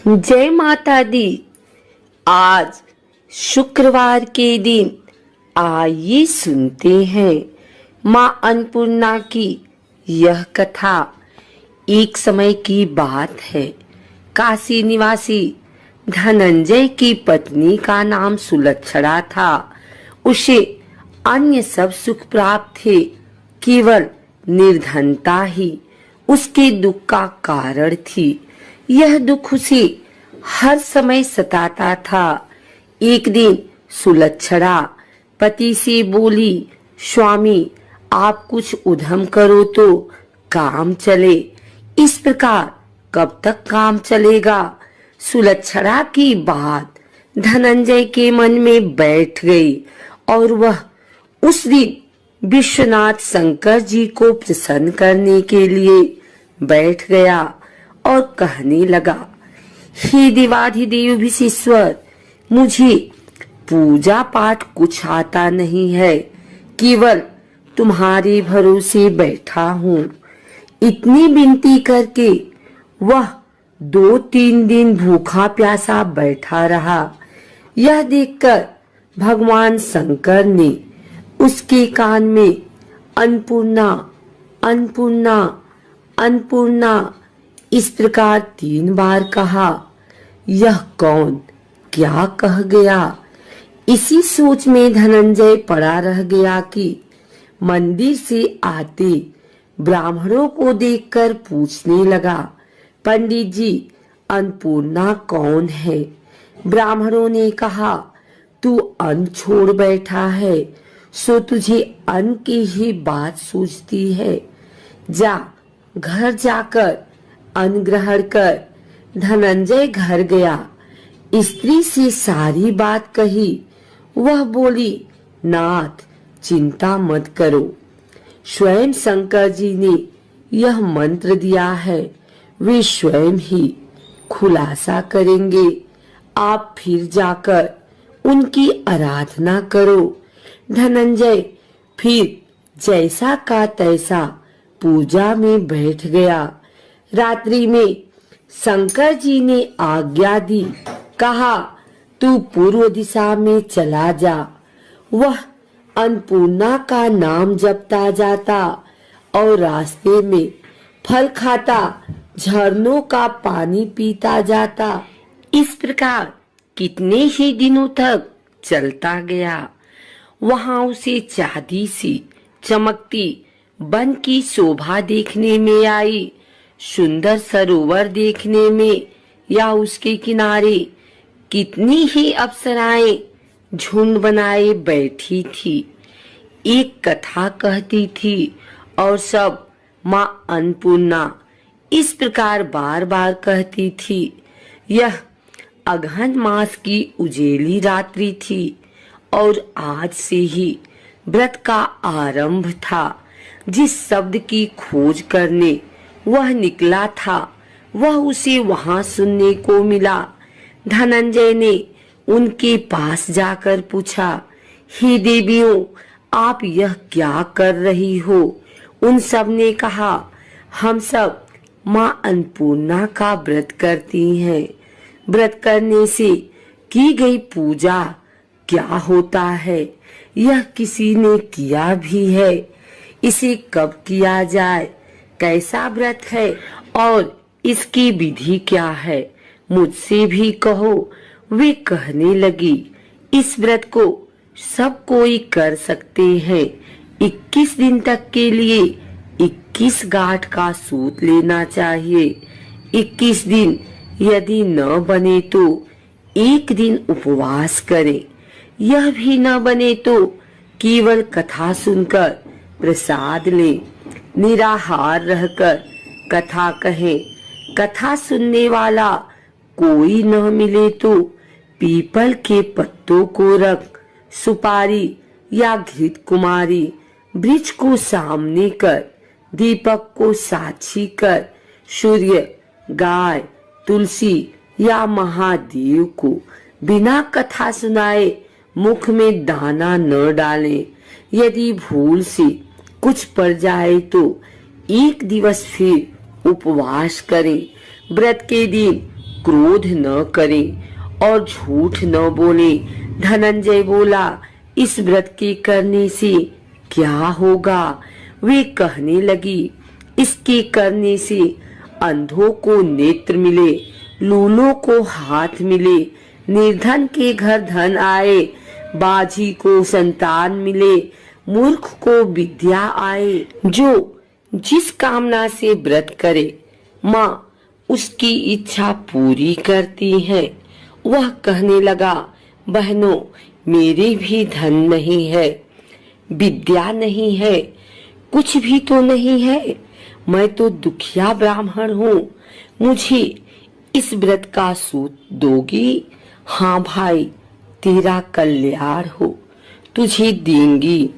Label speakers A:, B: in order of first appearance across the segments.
A: जय माता दी। आज शुक्रवार के दिन आइए सुनते हैं माँ अन्नपूर्णा की यह कथा। एक समय की बात है, काशी निवासी धनंजय की पत्नी का नाम सुलक्षणा था। उसे अन्य सब सुख प्राप्त थे, केवल निर्धनता ही उसके दुख का कारण थी। यह दुख उसे हर समय सताता था। एक दिन सुलक्षणा पति से बोली, स्वामी आप कुछ उद्यम करो तो काम चले। इस प्रकार कब तक काम चलेगा? सुलक्षणा की बात धनंजय के मन में बैठ गई और वह उस दिन विश्वनाथ शंकर जी को प्रसन्न करने के लिए बैठ गया और कहने लगा, हे देवाधिदेव विश्वेश्वर, मुझे पूजा पाठ कुछ आता नहीं है, केवल तुम्हारे भरोसे बैठा हूँ। इतनी विनती करके वह 2-3 दिन भूखा प्यासा बैठा रहा। यह देखकर भगवान शंकर ने उसके कान में अन्नपूर्णा अन्नपूर्णा अन्नपूर्णा इस प्रकार 3 बार कहा। यह कौन क्या कह गया? इसी सोच में धनंजय पड़ा रह गया कि मंदिर से आते ब्राह्मणों को देखकर पूछने लगा, पंडित जी अन्नपूर्णा कौन है? ब्राह्मणों ने कहा, तू अन्न छोड़ बैठा है, सो तुझे अन्न की ही बात सूझती है। जा घर जाकर अन्न ग्रहण कर। धनंजय घर गया, स्त्री से सारी बात कही। वह बोली, नाथ चिंता मत करो, स्वयं शंकर जी ने यह मंत्र दिया है, वे स्वयं ही खुलासा करेंगे। आप फिर जाकर उनकी आराधना करो। धनंजय फिर जैसा का तैसा पूजा में बैठ गया। रात्रि में शंकर जी ने आज्ञा दी, कहा तू पूर्व दिशा में चला जा। वह अन्नपूर्णा का नाम जपता जाता और रास्ते में फल खाता, झरनों का पानी पीता जाता। इस प्रकार कितने ही दिनों तक चलता गया। वहां उसे चांदी सी चमकती वन की शोभा देखने में आई। सुंदर सरोवर देखने में या उसके किनारे कितनी ही अप्सराएं झुंड बनाए बैठी थी। एक कथा कहती थी और सब माँ अन्नपूर्णा इस प्रकार बार बार कहती थी। यह अगहन मास की उजेली रात्रि थी और आज से ही व्रत का आरंभ था। जिस शब्द की खोज करने वह निकला था, वह उसे वहां सुनने को मिला। धनंजय ने उनके पास जाकर पूछा, हे देवियों, आप यह क्या कर रही हो? उन सब ने कहा, हम सब माँ अन्नपूर्णा का व्रत करती हैं। व्रत करने से की गई पूजा क्या होता है, यह किसी ने किया भी है? इसे कब किया जाए? कैसा व्रत है और इसकी विधि क्या है? मुझसे भी कहो। वे कहने लगी, इस व्रत को सब कोई कर सकते हैं। 21 दिन तक के लिए 21 गांठ का सूत लेना चाहिए। 21 दिन यदि न बने तो 1 दिन उपवास करें। यह भी न बने तो केवल कथा सुनकर प्रसाद लें। निराहार रहकर कथा कहें। कथा सुनने वाला कोई न मिले तो पीपल के पत्तों को रख, सुपारी या घृत कुमारी वृक्ष को सामने कर, दीपक को साक्षी कर, सूर्य, गाय, तुलसी या महादेव को बिना कथा सुनाए मुख में दाना न डालें। यदि भूल से कुछ पड़ जाए तो 1 दिवस फिर उपवास करें। व्रत के दिन क्रोध न करें और झूठ न बोले। धनंजय बोला, इस व्रत के करने से क्या होगा? वे कहने लगी, इसके करने से अंधों को नेत्र मिले, लूलों को हाथ मिले, निर्धन के घर धन आए, बाझी को संतान मिले, मूर्ख को विद्या आए। जो जिस कामना से व्रत करे माँ उसकी इच्छा पूरी करती है। वह कहने लगा, बहनों, मेरे भी धन नहीं है, विद्या नहीं है, कुछ भी तो नहीं है। मैं तो दुखिया ब्राह्मण हूँ, मुझे इस व्रत का सूत दोगी? हाँ भाई, तेरा कल्याण हो, तुझे देंगी।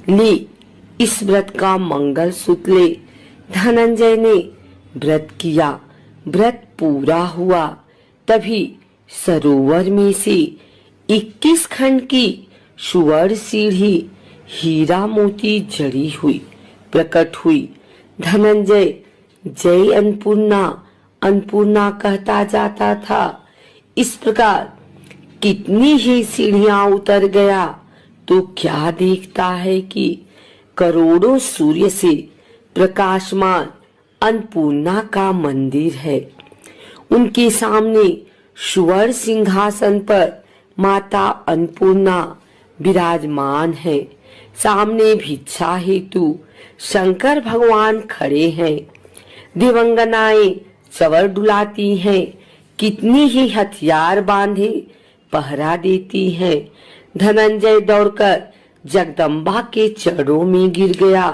A: ले, इस व्रत का मंगल सूत्र ले। धनंजय ने व्रत किया, व्रत पूरा हुआ। तभी सरोवर में से 21 खंड की सुवर्ण सीढ़ी हीरा मोती जड़ी हुई प्रकट हुई। धनंजय जय अन्नपूर्णा अन्नपूर्णा कहता जाता था। इस प्रकार कितनी ही सीढ़ियां उतर गया तो क्या देखता है कि करोड़ों सूर्य से प्रकाशमान अन्नपूर्णा का मंदिर है। उनके सामने सुवर्ण सिंहासन पर माता अन्नपूर्णा विराजमान है। सामने भिक्षा हेतु शंकर भगवान खड़े हैं। दिवंगनाएं चवर डुलाती हैं, कितनी ही हथियार बांधे पहरा देती हैं। धनंजय दौड़कर जगदम्बा के चरणों में गिर गया।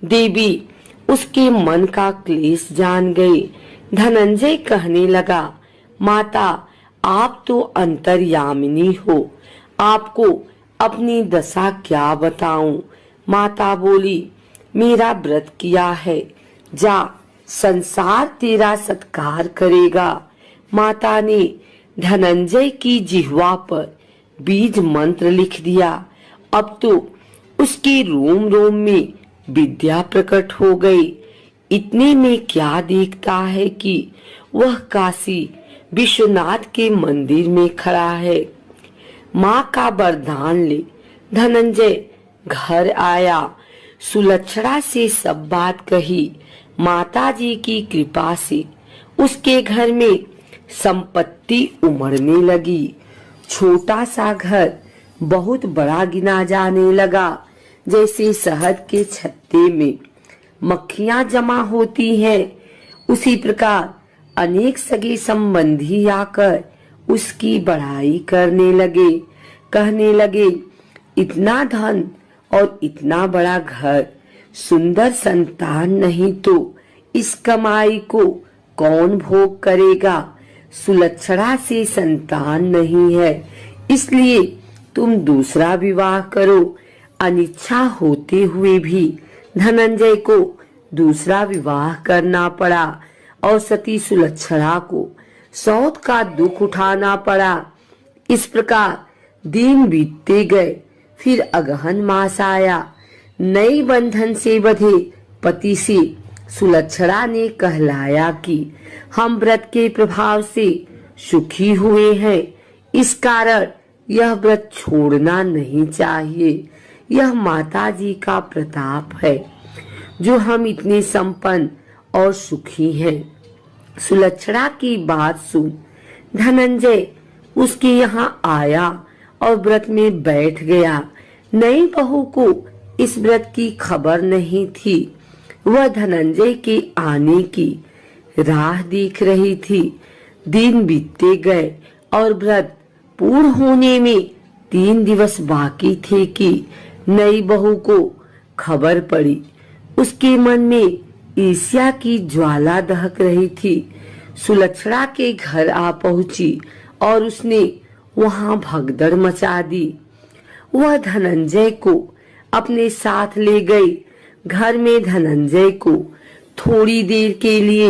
A: देवी उसके मन का क्लेश जान गई। धनंजय कहने लगा, माता, आप तो अंतर्यामिनी हो, आपको अपनी दशा क्या बताऊं? माता बोली, मेरा व्रत किया है, जा, संसार तेरा सत्कार करेगा। माता ने धनंजय की जिह्वा पर बीज मंत्र लिख दिया। अब तो उसके रोम रोम में विद्या प्रकट हो गई। इतने में क्या देखता है कि वह काशी विश्वनाथ के मंदिर में खड़ा है। माँ का वरदान ले धनंजय घर आया। सुलक्षणा से सब बात कही। माताजी की कृपा से उसके घर में संपत्ति उमड़ने लगी। छोटा सा घर बहुत बड़ा गिना जाने लगा। जैसे शहद के छत्ते में मक्खियां जमा होती हैं, उसी प्रकार अनेक सगे संबंधी आकर उसकी बड़ाई करने लगे। कहने लगे, इतना धन और इतना बड़ा घर, सुंदर संतान नहीं तो इस कमाई को कौन भोग करेगा? सुलक्षणा से संतान नहीं है, इसलिए तुम दूसरा विवाह करो। अनिच्छा होते हुए भी धनंजय को दूसरा विवाह करना पड़ा और सती सुलक्षणा को सौत का दुख उठाना पड़ा। इस प्रकार दिन बीतते गए। फिर अगहन मास आया। नई बंधन से बंधे पति से सुलक्षणा ने कहलाया कि हम व्रत के प्रभाव से सुखी हुए हैं, इस कारण यह व्रत छोड़ना नहीं चाहिए। यह माताजी का प्रताप है जो हम इतने संपन्न और सुखी हैं। सुलक्षणा की बात सुन धनंजय उसके यहाँ आया और व्रत में बैठ गया। नई बहू को इस व्रत की खबर नहीं थी। वह धनंजय के आने की राह देख रही थी। दिन बीतते गए और व्रत पूर्ण होने में 3 दिवस बाकी थे कि नई बहू को खबर पड़ी। उसके मन में ईर्ष्या की ज्वाला दहक रही थी। सुलक्षणा के घर आ पहुंची और उसने वहां भगदड़ मचा दी। वह धनंजय को अपने साथ ले गई। घर में धनंजय को थोड़ी देर के लिए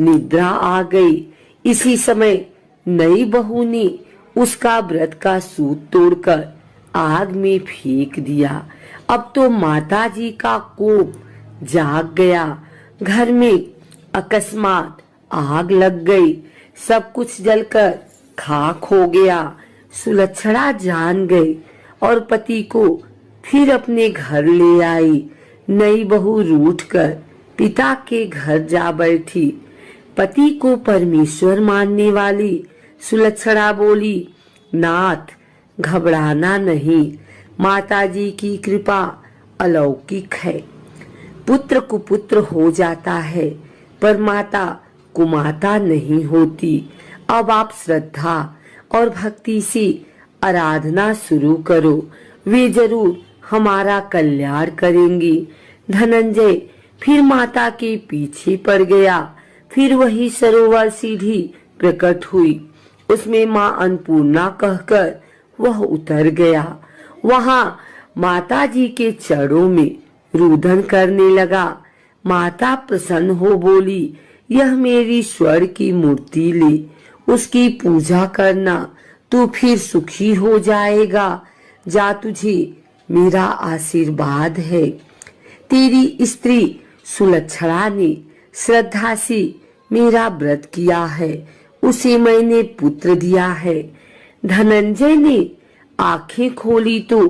A: निद्रा आ गई। इसी समय नई बहू ने उसका व्रत का सूत तोड़कर आग में फेंक दिया। अब तो माताजी का कोप जाग गया। घर में अकस्मात आग लग गई। सब कुछ जलकर खाक हो गया। सुलक्षणा जान गई और पति को फिर अपने घर ले आई। नई बहू रूठकर पिता के घर जा बैठी। पति को परमेश्वर मानने वाली सुलक्षणा बोली, नाथ घबराना नहीं, माताजी की कृपा अलौकिक है। पुत्र कुपुत्र हो जाता है पर माता कुमाता नहीं होती। अब आप श्रद्धा और भक्ति से आराधना शुरू करो, वे जरूर हमारा कल्याण करेंगी। धनंजय फिर माता के पीछे पड़ गया। फिर वही सरोवर सीढ़ी प्रकट हुई, उसमें माँ अन्नपूर्णा कहकर वह उतर गया। वहां माता जी के चरणों में रुदन करने लगा। माता प्रसन्न हो बोली, यह मेरी स्वर्ण की मूर्ति ले, उसकी पूजा करना, तू फिर सुखी हो जाएगा। जा, तुझे मेरा आशीर्वाद है। तेरी स्त्री सुलक्षणा ने श्रद्धा से मेरा व्रत किया है, उसे मैंने पुत्र दिया है। धनंजय ने आंखें खोली तो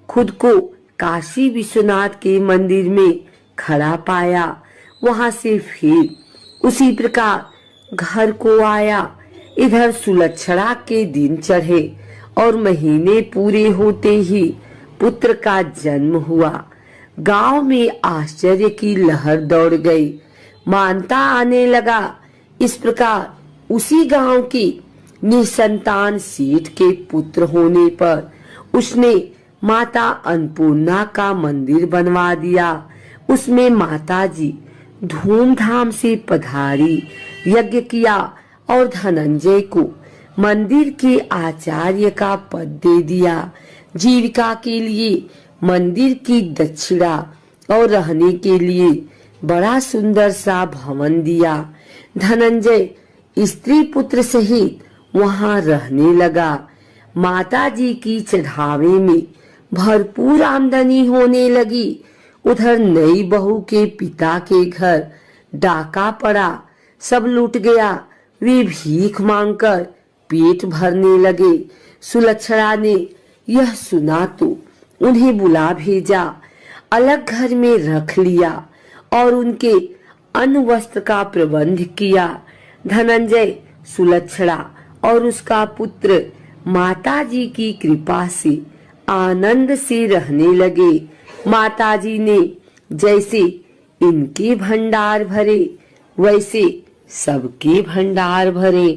A: खुद को काशी विश्वनाथ के मंदिर में खड़ा पाया। वहां से फिर उसी प्रकार घर को आया। इधर सुलक्षणा के दिन चढ़े और महीने पूरे होते ही पुत्र का जन्म हुआ। गांव में आश्चर्य की लहर दौड़ गई, मानता आने लगा। इस प्रकार उसी गांव की निसंतान सेठ के पुत्र होने पर उसने माता अन्नपूर्णा का मंदिर बनवा दिया। उसमें माताजी धूमधाम से पधारी, यज्ञ किया और धनंजय को मंदिर के आचार्य का पद दे दिया। जीविका के लिए मंदिर की दक्षिणा और रहने के लिए बड़ा सुंदर सा भवन दिया। धनंजय स्त्री पुत्र सहित वहां रहने लगा। माताजी की चढ़ावे में भरपूर आमदनी होने लगी। उधर नई बहू के पिता के घर डाका पड़ा, सब लूट गया। वे भीख मांगकर पेट भरने लगे। सुलक्षणा ने यह सुना तो उन्हें बुला भेजा, अलग घर में रख लिया और उनके अन्न वस्त्र का प्रबंध किया। धनंजय, सुलक्षणा और उसका पुत्र माताजी की कृपा से आनंद से रहने लगे। माताजी ने जैसे इनके भंडार भरे वैसे सबके भंडार भरे।